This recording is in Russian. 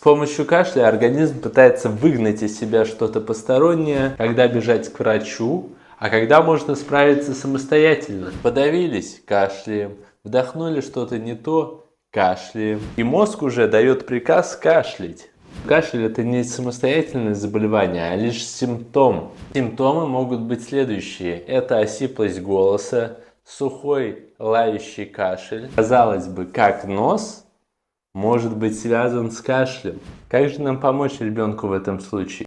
С помощью кашля организм пытается выгнать из себя что-то постороннее, когда бежать к врачу, а когда можно справиться самостоятельно. Подавились – кашляем, вдохнули что-то не то – кашляем. И мозг уже дает приказ кашлять. Кашель – это не самостоятельное заболевание, а лишь симптом. Симптомы могут быть следующие. Это осиплость голоса, сухой лающий кашель. Казалось бы, как нос может быть связан с кашлем. Как же нам помочь ребенку в этом случае?